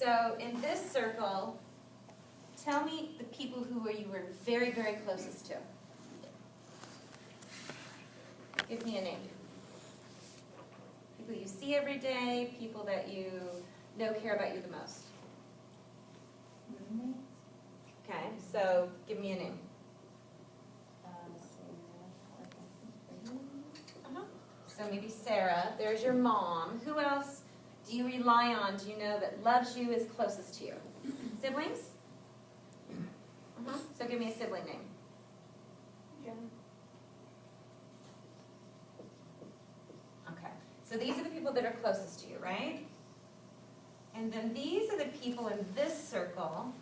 So in this circle, tell me the people who you were very, very closest to. Give me a name. People you see every day, people that you know care about you the most. Okay, so give me a name. So maybe Sarah. There's your mom. Who else do you rely on, do you know, that loves you, is closest to you? Siblings? So give me a sibling name. Jen. Okay, so these are the people that are closest to you, right? And then these are the people in this circle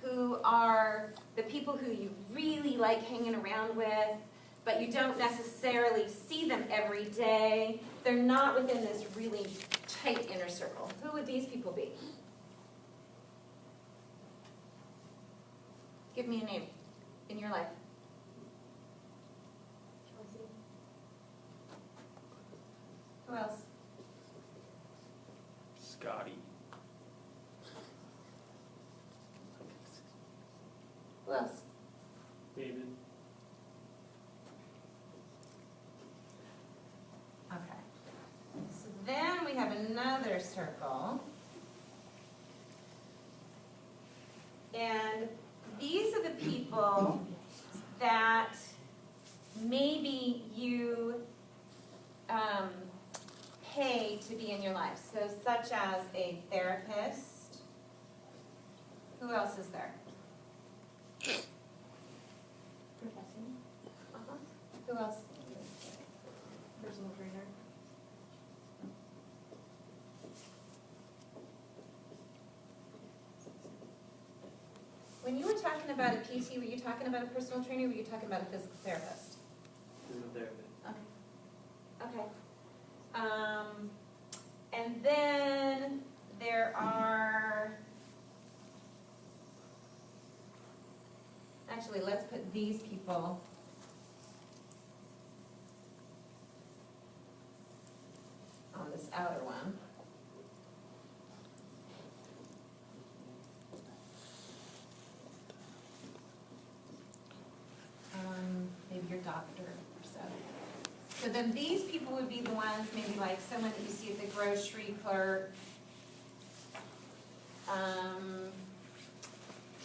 who are the people who you really like hanging around with, but you don't necessarily see them every day. They're not within this really tight inner circle. Who would these people be? Give me a name in your life. Chelsea. Who else? Scotty. Who else? David. Okay. So then we have another circle. And these are the people that maybe you pay to be in your life. So such as a therapist. Who else is there? Professor. Who else? Personal trainer. When you were talking about a PT, were you talking about a personal trainer or were you talking about a physical therapist? Physical therapist. Okay. And then there are, actually let's put these people on this outer one. Maybe your doctor or so. So then these people would be the ones, maybe like someone that you see at the grocery clerk,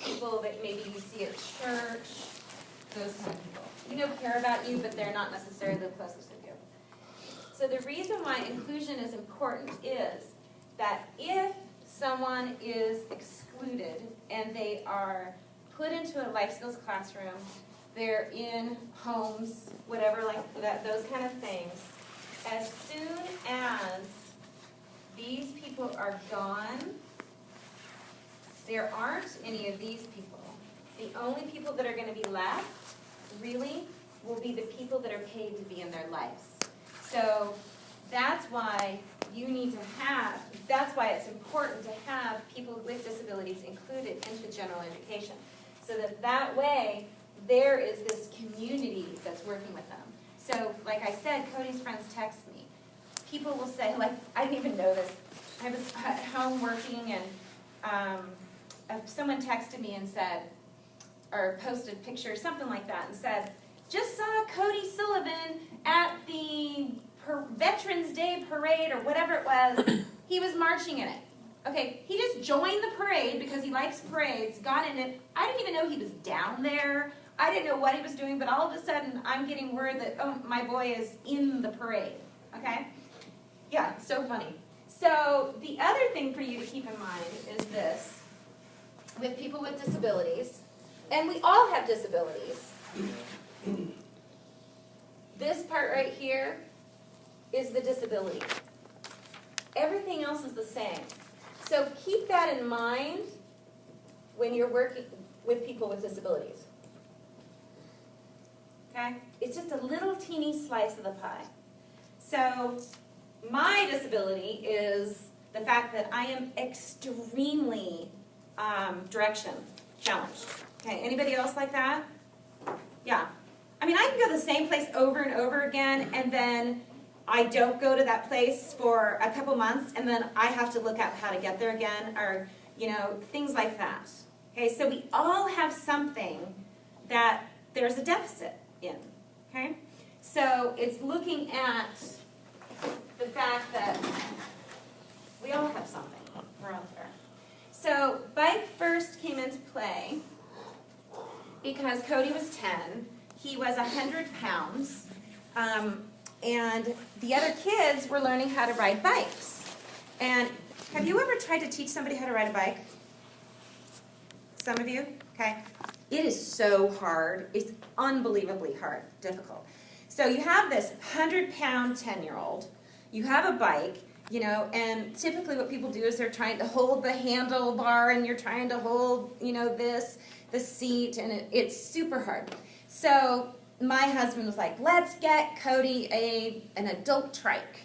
people that maybe you see at church, those kind of people. You know, care about you, but they're not necessarily the closest with you. So the reason why inclusion is important is that if someone is excluded and they are put into a life skills classroom, they're in homes, whatever, like that, those kind of things. As soon as these people are gone, there aren't any of these people. The only people that are going to be left, really, will be the people that are paid to be in their lives. So that's why you need to have, that's why it's important to have people with disabilities included into general education. So that way, there is this community that's working with them. So, like I said, Cody's friends text me. People will say, like, I didn't even know this. I was at home working and someone texted me and said, or posted a picture, something like that, and said, just saw Cody Sullivan at the Veterans Day parade or whatever it was. He was marching in it. Okay, he just joined the parade because he likes parades, got in it. I didn't even know he was down there. I didn't know what he was doing, but all of a sudden I'm getting word that, oh, my boy is in the parade, okay? Yeah, so funny. So the other thing for you to keep in mind is this, with people with disabilities, and we all have disabilities, this part right here is the disability. Everything else is the same. So keep that in mind when you're working with people with disabilities. Okay? It's just a little teeny slice of the pie. So my disability is the fact that I am extremely direction challenged. Okay, anybody else like that? Yeah. I mean, I can go to the same place over and over again, and then I don't go to that place for a couple months, and then I have to look up how to get there again, or things like that. Okay, so we all have something that there's a deficit in, okay? So it's looking at the fact that we all have something. We're out there. So bike first came into play because Cody was 10. He was 100 pounds. And the other kids were learning how to ride bikes. And have you ever tried to teach somebody how to ride a bike? Some of you? Okay. It is so hard. It's unbelievably hard, difficult. So you have this 100-pound 10-year-old. You have a bike, and typically what people do is they're trying to hold the handlebar and you're trying to hold, the seat, and it's super hard. So my husband was like, let's get Cody an adult trike.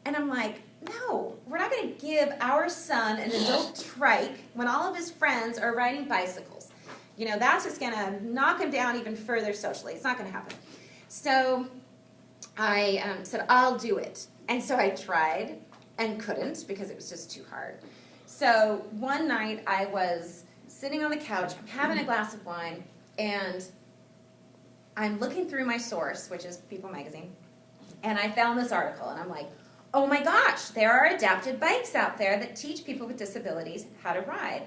And I'm like, no, we're not going to give our son an adult trike when all of his friends are riding bicycles. That's just going to knock him down even further socially. It's not going to happen. So I said, I'll do it. And so I tried and couldn't because it was just too hard. So one night I was sitting on the couch, I'm having a glass of wine, and I'm looking through my source, which is People Magazine, and I found this article, and I'm like, oh my gosh, there are adapted bikes out there that teach people with disabilities how to ride.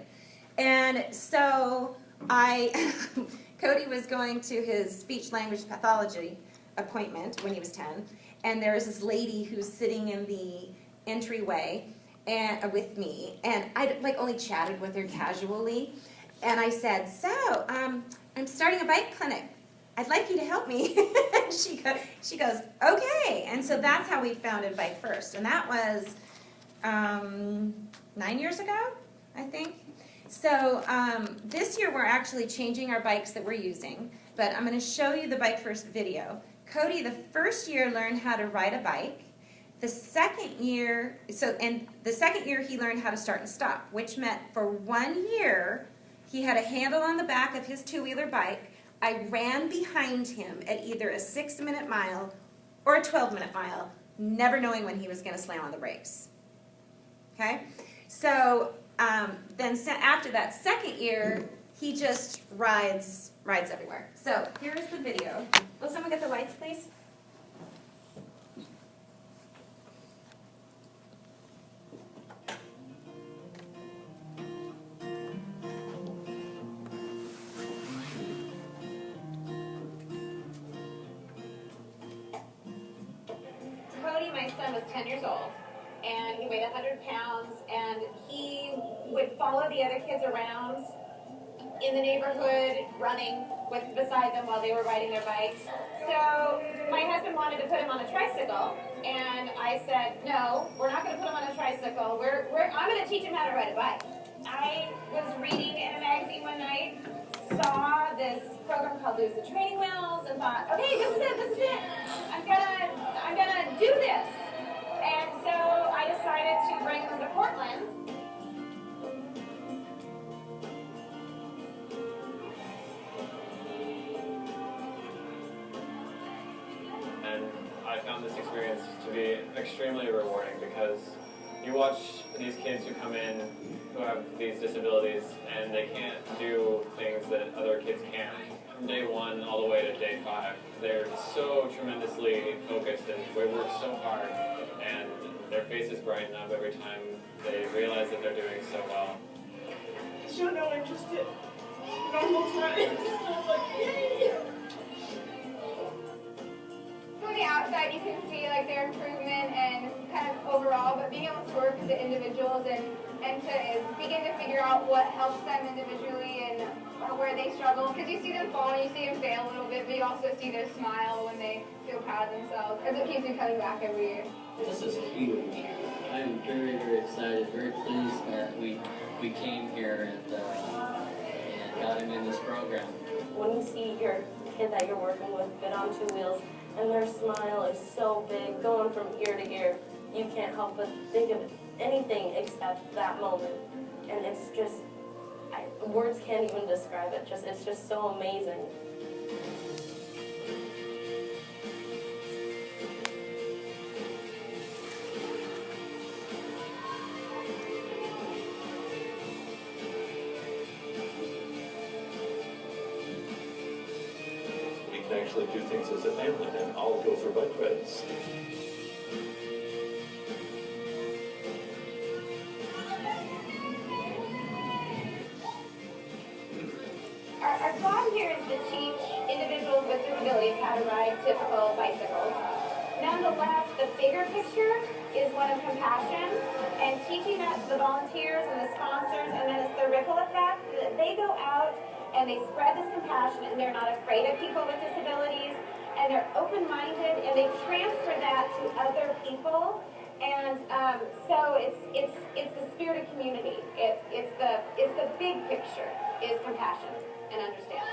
And so Cody was going to his speech language pathology appointment when he was 10, and there was this lady who's sitting in the entryway and with me, and I only chatted with her casually, and I said, so, I'm starting a bike clinic. I'd like you to help me. she goes, okay. And so that's how we founded Bike First. And that was 9 years ago, I think. So this year we're actually changing our bikes that we're using. But I'm going to show you the Bike First video. Cody, the first year, learned how to ride a bike. The second year he learned how to start and stop, which meant for 1 year he had a handle on the back of his two-wheeler bike. I ran behind him at either a 6-minute mile or a 12-minute mile, never knowing when he was going to slam on the brakes. Okay? So then after that second year, he just rides everywhere. So here's the video. Will someone get the lights, please? Cody, my son, was 10 years old, and he weighed 100 pounds, and he would follow the other kids around in the neighborhood, running beside them while they were riding their bikes. So my husband wanted to put him on a tricycle, and I said, no, we're not going to put him on a tricycle. I'm going to teach him how to ride a bike. I was reading in a magazine one night, saw this program called Lose the Training Wheels, and thought, okay, this is it. I'm gonna do this. And so I decided to bring him to Portland. And I found this experience to be extremely rewarding because you watch these kids who come in who have these disabilities and they can't do things that other kids can. From day 1 all the way to day 5, they're so tremendously focused and they work so hard, and their faces brighten up every time they realize that they're doing so well. Show no interest in normal times. From the outside, you can see their improvement and kind of overall, but being able to work with the individuals and to begin to figure out what helps them individually and where they struggle, because you see them fall and you see them fail a little bit, but you also see their smile when they feel proud of themselves, as it keeps them coming back every year. This is huge. I'm very, very excited, very pleased that we came here and got him in this program. When you see your kid that you're working with get on 2 wheels and their smile is so big, going from ear to ear, you can't help but think of anything except that moment. And it's just, words can't even describe it. It's just so amazing. can actually do things as a family and all go for bike rides. Our job here is to teach individuals with disabilities how to ride typical bicycles. Nonetheless, the bigger picture is one of compassion and teaching us, the volunteers and the sponsors, and then it's the ripple effect that they go out and they spread this compassion and they're not afraid of people with disabilities and they're open-minded and they transfer that to other people. And so it's the spirit of community. It's the big picture is compassion and understanding.